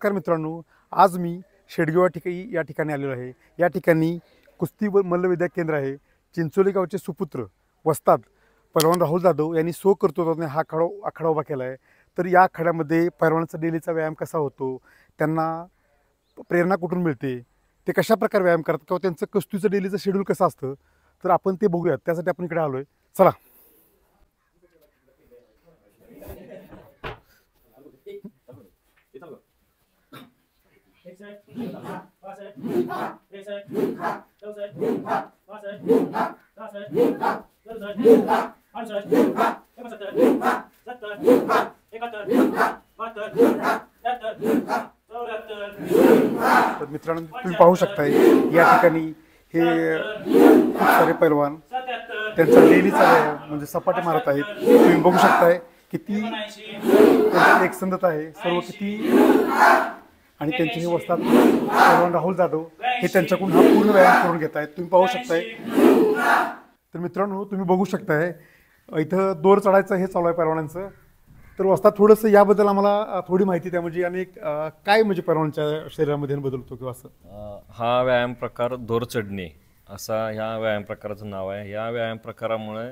नमस्कार मित्रांनो, आज मी शेडगाव या ठिकाणी आलेलो आहे। या ठिकाणी कुस्ती व मल्लविद्या केंद्र आहे। चिंचोली गावचे सुपुत्र वस्ताद पैलवान राहुल जाधव यांनी सो कर्तृत्वाने हा आखाडा उभा केला आहे। तर या आखाड्यामध्ये पैलवानांचा डेलीचा व्यायाम कसा होतो, त्यांना प्रेरणा कुठून मिळते, ते कशा प्रकारे व्यायाम करतात किंवा त्यांचं कुस्तीचं डेलीचं शेड्यूल कसं असतं, तर आपण ते बघूयात। त्यासाठी आपण इकडे आलोय, चला। तर मित्रांनो, तुम्ही पाहू शकताय या ठिकाणी हे खूप सारे पैलवान त्यांचा डेलीचा व्यायाम म्हणजे सपाटे मारत आहेत। तुम्ही बघू शकताय किती त्यांची एकसंधता आहे, सर्व किती, आणि त्यांचे हे वस्ताद पैलवान राहुल जाधव हे त्यांच्याकडून हा पूर्ण व्यायाम करून घेत आहेत। तुम्ही पाहू शकताय। तर मित्रांनो, तुम्ही बघू शकताय इथं दोर चढायचं हे चालू आहे पैलवानांचं। तर वस्ताद थोडंसं याबद्दल आम्हाला थोडी माहिती द्या, म्हणजे आणि काय म्हणजे पैलवानांच्या शरीरामध्ये बदलतो किंवा असं। हा व्यायाम प्रकार दोर चढणे असा ह्या व्यायाम प्रकाराचं नाव आहे। या व्यायाम प्रकारामुळे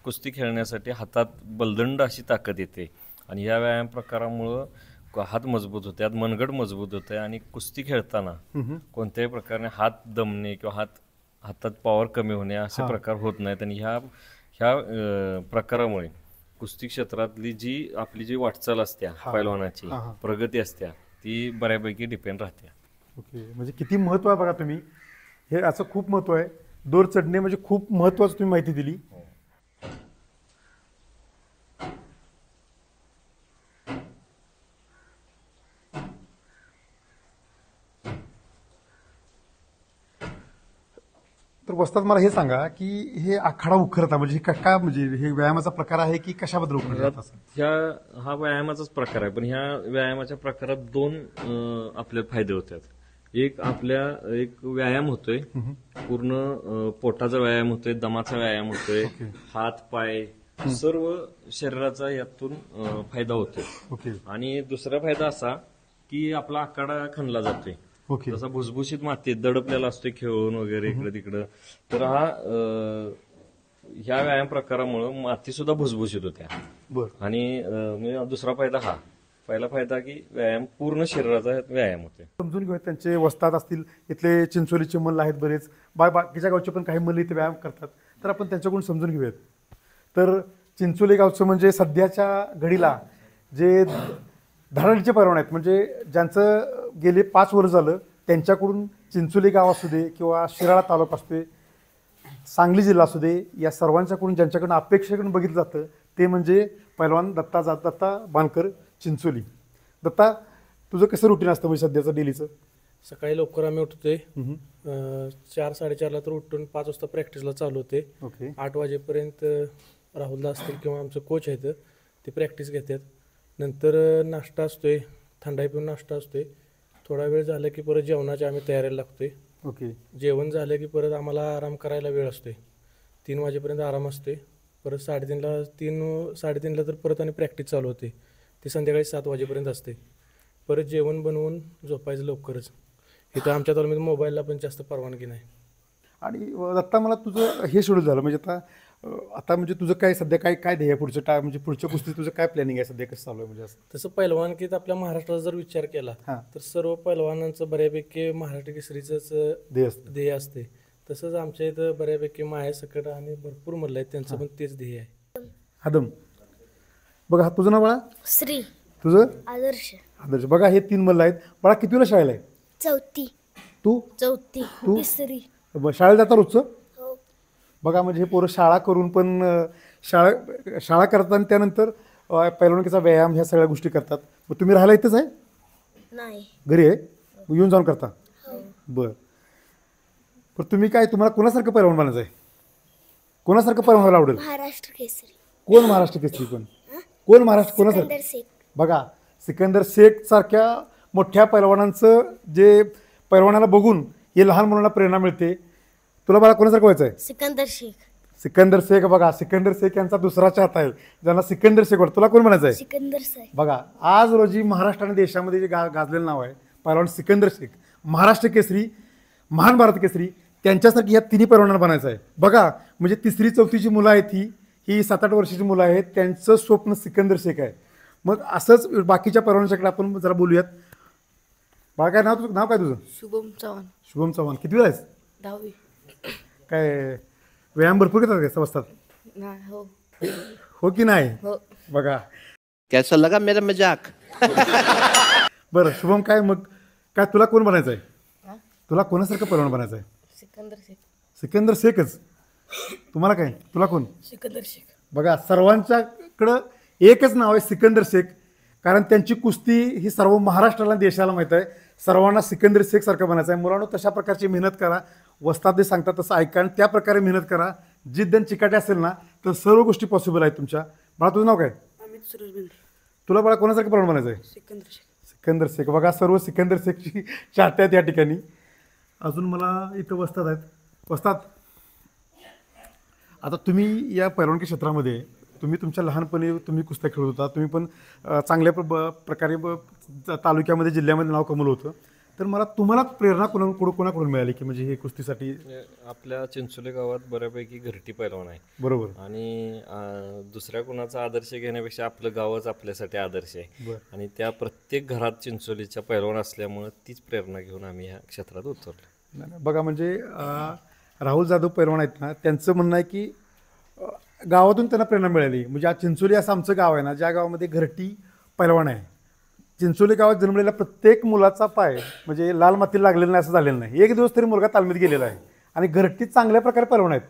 कुस्ती खेळण्यासाठी हातात बलदंड अशी ताकद येते, आणि या व्यायाम प्रकारामुळं हात मजबूत होते, मनगट मजबूत होते, आणि कुस्ती खेळताना कोणत्याही प्रकारे हात दमणे किंवा हातात पॉवर कमी होणे असे प्रकार होत नाहीत। आणि ह्या प्रकारामुळे कुस्ती क्षेत्रातली आपली जी वाटचाल असते पैलवानाची प्रगती असते ती बऱ्यापैकी डिपेंड राहते। ओके, म्हणजे किती महत्त्व आहे बघा तुम्ही, हे असं खूप महत्त्व आहे। दोर चढणे म्हणजे खूप महत्त्वाचं तुम्ही माहिती दिली। तर वस्ताद मला हे सांगा की हे आखाडा उखरता म्हणजे काय, म्हणजे हे व्यायामाचा प्रकार आहे की कशाबद्दल उखरतात? हा व्यायामाचाच प्रकार आहे, पण ह्या व्यायामाच्या प्रकारात दोन आपले फायदे होतात। एक व्यायाम होतोय, पूर्ण पोटाचा व्यायाम होतोय, दमाचा व्यायाम होतोय, हात पाय सर्व शरीराचा यातून फायदा होतोय। आणि दुसरा फायदा असा की आपला आखाडा खणला जातोय, जसा भुसभुशीत मातीत दडपलेला असतोय खेळून वगैरे इकडे तिकडं। तर ह्या व्यायाम प्रकारामुळे माती सुद्धा भुसभुशीत होत्या। आणि दुसरा फायदा पहिला फायदा की व्यायाम पूर्ण शरीराचा व्यायाम होते। समजून घेऊया, त्यांचे वस्ताद असतील, इथले चिंचोलीचे मल्ल आहेत बरेच, बाकीच्या गावचे पण काही मल्ल इथे व्यायाम करतात, तर आपण त्यांच्याकडून समजून घेऊयात। तर चिंचोली गावचं म्हणजे सध्याच्या घडीला जे धडाडीचे पैलवान आहेत, म्हणजे ज्यांचं गेले 5 वर्ष झालं, त्यांच्याकडून चिंचोली गाव असू दे किंवा शिराळा तालुका असू दे, सांगली जिल्हा असू दे, या सर्वांच्याकडून ज्यांच्याकडून अपेक्षेकडून बघितलं जातं ते म्हणजे पैलवान दत्ता बांधकर चिंचोली। दत्ता, तुझं कसं रुटीन असतं म्हणजे सध्याचं डेलीचं? सकाळी लवकर आम्ही उठतोय, 4-4:30ला तर उठून 5 वाजता प्रॅक्टिसला चालू होते। 8 वाजेपर्यंत राहुलदा असतील किंवा आमचं कोच आहेत ते प्रॅक्टिस घेतात। नंतर नाश्ता असतोय, थंडाई पिऊन नाश्ता असतोय। थोडा वेळ झाला की परत जेवणाची आम्ही तयारीला लागतोय। जेवण झालं की परत आम्हाला आराम करायला वेळ असतोय, 3 वाजेपर्यंत आराम असतोय। परत 3:30ला तर परत आणि प्रॅक्टिस चालू होते, ती संध्याकाळी 7 वाजेपर्यंत असते। परत जेवण बनवून झोपायचं लवकरच। इथं आमच्या तालुक्यात मोबाईलला पण जास्त परवानगी नाही। आणि दत्ता, मला तुझं हे शेड्यूल झालं म्हणजे आता म्हणजे तुझं काय सध्या काय ध्येय पुढचं म्हणजे पुढच्या कुस्ती तुझं काय प्लॅनिंग आहे सध्या, कसं चालू आहे? म्हणजे तसं पैलवानकीत आपल्या महाराष्ट्राचा जर विचार केला तर सर्व पैलवानांचं बऱ्यापैकी महाराष्ट्र केसरीचंच ध्येय असते। तसंच आमच्या इथं बऱ्यापैकी माया सकट आणि भरपूर मल्ल आहेत, त्यांचं पण तेच ध्येय आहे। आदम, बघा तुझं नाव बाळा? श्री. तुझं? आदर्श. आदर्श. बघा हे 3 मल्ल आहेत। बाळा कितवीला शाळेला आहे? 4थी. तू? 4थी. तू? 3री. शाळेला जाता रोजचं? बघा, म्हणजे हे पोरं शाळा करून पण शाळा करतात आणि त्यानंतर पैलवानकीचा व्यायाम ह्या सगळ्या गोष्टी करतात। मग तुम्ही राहायला इथंच आहे? नाही, घरी आहे? येऊन जाऊन करता? बरं. पण तुम्हाला कोणासारखं पैलवान बनायचं आहे? कोणासारखं पैलवान व्हायला आवडेल? महाराष्ट्र केसरी. कोण महाराष्ट्र केसरी? कोण महाराष्ट्र कोणासारखं? सिकंदर शेख. बघा, सिकंदर शेख सारख्या मोठ्या पैलवानांचं जे पैलवानाला बघून हे लहान मुलांना प्रेरणा मिळते। तुला बाळा कोणासारखं व्हायचं आहे? सिकंदर शेख. सिकंदर शेख बघा, सिकंदर शेख यांचा दुसरा चाहता आहे ज्यांना सिकंदर शेख वाटतं. तुला कोण म्हणायचं आहे? सिकंदर साहेब. बघा आज रोजी महाराष्ट्र आणि देशामध्ये जे गाजलेलं नाव आहे पैलवान सिकंदर शेख, महाराष्ट्र केसरी, महान भारत केसरी, त्यांच्यासारखी या तिन्ही पैलवानांना बनायचं आहे. बघा म्हणजे 3री 4थीची मुलं आहेत ही 7-8 वर्षाची मुलं आहेत, त्यांचं स्वप्न सिकंदर शेख आहे. मग असंच बाकीच्या पैलवानांच्याकडे आपण जरा बोलूयात. बाळा काय नाव काय तुझं? शुभम चव्हाण. शुभम चव्हाण. किती आहेस? 10वी. काय व्यायाम भरपूर घेतात काय समजतात? नाही. हो. हो की नाही? हो. बघा कैसा लगा मेरा मजाक? बरं शुभम, काय मग काय तुला कोण बनायचं आहे? तुला कोणासारखं पैलवान बनायचं आहे? सिकंदर शेख. सिकंदर शेखच. तुम्हाला काय? तुला कोण? सिकंदर शेख. बघा सर्वांच्याकडं एकच नाव आहे सिकंदर शेख, कारण त्यांची कुस्ती ही सर्व महाराष्ट्राला देशाला माहीत आहे. सर्वांना सिकंदर शेख सारखं बनायचं आहे. मुलांनो तशा प्रकारची मेहनत करा, वस्ताद जे सांगतात तसं ऐका आणि त्या प्रकारे मेहनत करा. जिद्द आणि चिकाटी असेल ना तर सर्व गोष्टी पॉसिबल आहेत तुमच्या. बाळा तुझं नाव काय? अमित सुरेश बेंद्रे. तुला बाळा कोणासारखं पैलवान बनायचं आहे? सिकंदर शेख. सिकंदर शेख. बघा सर्व सिकंदर शेखची चाहते आहेत या ठिकाणी. अजून मला इथं वस्ताद आहेत. वस्ताद, आता तुम्ही या पैलवानकी क्षेत्रामध्ये तुम्ही तुमच्या लहानपणी तुम्ही कुस्त्या खेळत होता, तुम्ही पण चांगल्या प्रकारे तालुक्यामध्ये जिल्ह्यामध्ये नाव कमवलं होतं. तर मला तुम्हाला प्रेरणा कोणाकडून मिळाली की म्हणजे हे कुस्तीसाठी? आपल्या चिंचोली गावात बऱ्यापैकी घरटी पैलवान आहे. बरोबर. आणि दुसऱ्या कोणाचा आदर्श घेण्यापेक्षा आपलं गावच आपल्यासाठी आदर्श आहे. आणि त्या प्रत्येक घरात चिंचोलीच्या पैलवान असल्यामुळं तीच प्रेरणा घेऊन आम्ही ह्या क्षेत्रात उतरलो. बघा म्हणजे राहुल जाधव पैलवान आहेत ना, त्यांचं म्हणणं आहे की गावातून त्यांना प्रेरणा मिळाली. म्हणजे आज चिंचोली असं आमचं गाव आहे ना, ज्या गावामध्ये घरटी पैलवान आहे. चिंचोली गावात जन्मलेला प्रत्येक मुलाचा पाय म्हणजे लाल मातीला लागलेला नाही असं झालेलं नाही. एक दिवस तरी मुलगा तालमीत गेलेला आहे आणि घरटी चांगल्या प्रकारे पैलवान आहेत.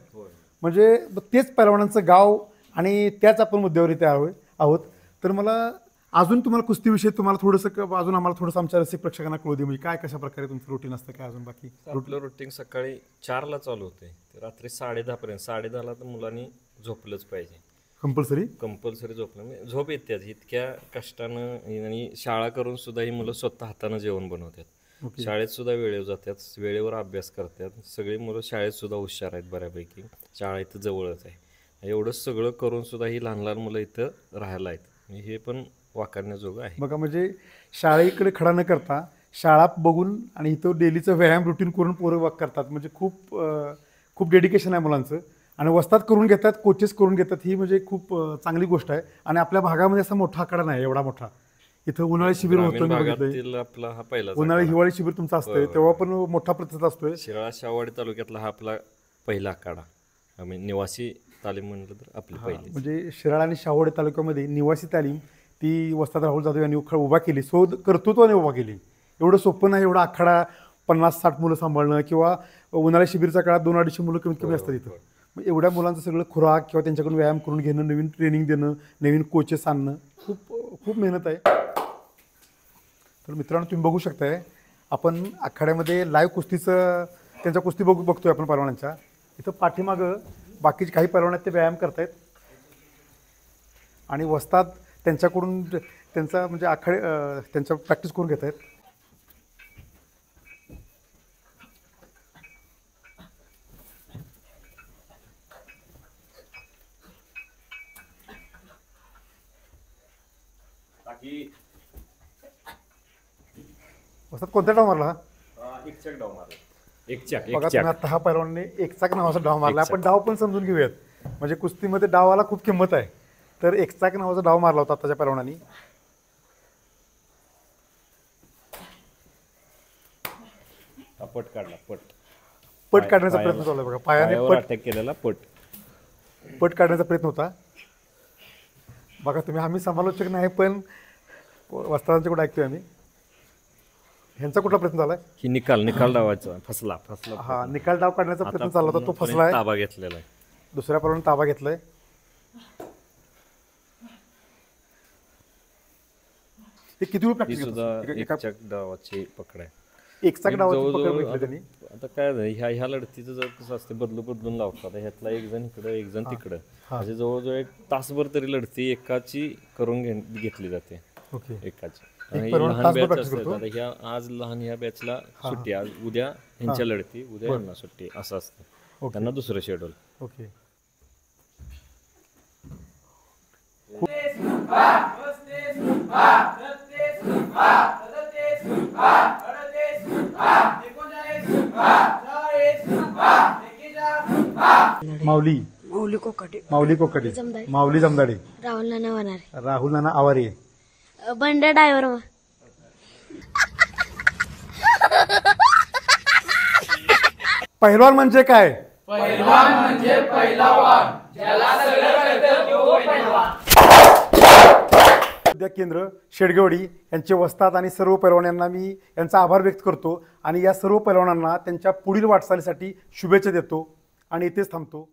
म्हणजे तेच पैलवानांचं गाव आणि त्याच आपण मुद्द्यावर इथे आहोत. तर मला अजून तुम्हाला कुस्तीविषयी तुम्हाला थोडंसं अजून आम्हाला थोडंसं आमच्या रसिक प्रेक्षकांना कळू दे, म्हणजे काय कशा प्रकारे तुमचं रुटीन असतं, काय अजून बाकी? आपलं रुटीन सकाळी 4ला चालू होते ते रात्री 10:30 पर्यंत. 10:30ला तर मुलांनी झोपलंच पाहिजे. कंपल्सरी झोपलं. म्हणजे झोप येते इतक्या कष्टानं आणि शाळा करून सुद्धा ही मुलं स्वतः हातानं जेवण बनवतात. शाळेत सुद्धा वेळेवर जातात, वेळेवर अभ्यास करतात. सगळी मुलं शाळेत सुद्धा हुशार आहेत बऱ्यापैकी. शाळा इथं जवळच आहे. एवढं सगळं करून सुद्धा ही लहान लहान मुलं इथं राहायला आहेत. हे पण वाकारण्याजोगं आहे. बघा म्हणजे शाळेकडे खडा न करता शाळा बघून आणि इथं डेलीचं व्यायाम रुटीन करून पोरं करतात. म्हणजे खूप डेडिकेशन आहे मुलांचं. आणि वस्ताद करून घेतात, कोचेस करून घेतात. ही म्हणजे खूप चांगली गोष्ट आहे. आणि आपल्या भागामध्ये असा मोठा आकडा नाही एवढा मोठा. इथं उन्हाळी शिबिर होतं, आपला हा पहिला उन्हाळी हिवाळी शिबिर तुमचं असतंय तेव्हा पण मोठा प्रतिसाद असतोय. शिराळा शाहवाडी तालुक्यातला हा आपला पहिला आखाडा. आम्ही निवासी तालीम म्हणलं तर आपली पहिली. म्हणजे शिराळा आणि शाहवाडी तालुक्यामध्ये निवासी तालीम ती वस्ताद राहुल जाधव यांनी उभा केली, कर्तृत्वाने उभा केली. एवढं सोपं नाही एवढा आखाडा 50-60 मुलं सांभाळणं, किंवा उन्हाळी शिबिरच्या काळात 200-250 मुलं कमीत कमी असतात इथं. मग एवढ्या मुलांचं सगळं खुराक किंवा त्यांच्याकडून व्यायाम करून घेणं, नवीन ट्रेनिंग देणं, नवीन कोचेस आणणं, खूप मेहनत आहे. तर मित्रांनो तुम्ही बघू शकताय आपण आखाड्यामध्ये लाईव्ह कुस्तीचं त्यांच्या कुस्ती बघतोय आपण पैलवानांच्या. इथं पाठीमागं बाकीचे काही पैलवान आहेत ते व्यायाम करतायत आणि वस्ताद त्यांच्याकडून त्यांचा म्हणजे त्यांच्या प्रॅक्टिस करून घेत आहेत. वस्ताद कोणता डाव मारला? बघा तुम्ही आता हा पैलवानने एकचाक नावाचा डाव मारला. आपण डाव पण समजून घेऊयात, म्हणजे कुस्तीमध्ये डावाला खूप किंमत आहे. तर एकचाक नावाचा डाव मारला होता आताच्या पैलवानांनी. पट काढला. पट काढण्याचा प्रयत्न चालू आहे बघा. पायाने अटॅक केलेला पट काढण्याचा प्रयत्न होता. बघा तुम्ही, आम्ही समालोचक नाही पण वस्तादांच्या कुठे ऐकतोय आम्ही. ह्यांचा कुठला प्रयत्न झालाय? ही निकाल डावाचा फसला. हा निकाल डाव काढण्याचा प्रयत्न चालला होता, तो फसलाय. ताबा घेतलेला आहे. दुसऱ्या पैलवानाने ताबा घेतलाय. ते किती वेळ प्रॅक्टिस सुद्धा डावाची पकड आहे. एकचाक डावाची पकड घेतली त्यांनी. आता काय ह्या लढतीचं जर कसं असते बदलून लावतात. ह्यातला एक जण इकडं एक जण तिकडं, म्हणजे जवळजवळ 1 तासभर तरी लढती एकाची करून घेतली जाते. एकाची लहान बॅच असते. आज लहान ह्या बॅचला सुट्टी, आज उद्या ह्यांच्या लढती, उद्या ह्यांना सुट्टी असं असतं. त्यांना दुसरं शेड्यूल. ओके. माऊली माऊली कोकाटे माऊली कोकडे जमदाडे. माऊली जमदाडे राहुल नाना वनारे राहुल नाना आवारे बंड डायव्हर पहिलवान म्हणजे काय विद्या केंद्र शेडगेवाडी यांचे वस्ताद आणि सर्व पैलवानांना मी यांचा आभार व्यक्त करतो आणि या सर्व पैलवानांना त्यांच्या पुढील वाटचालीसाठी शुभेच्छा देतो आणि इथेच थांबतो.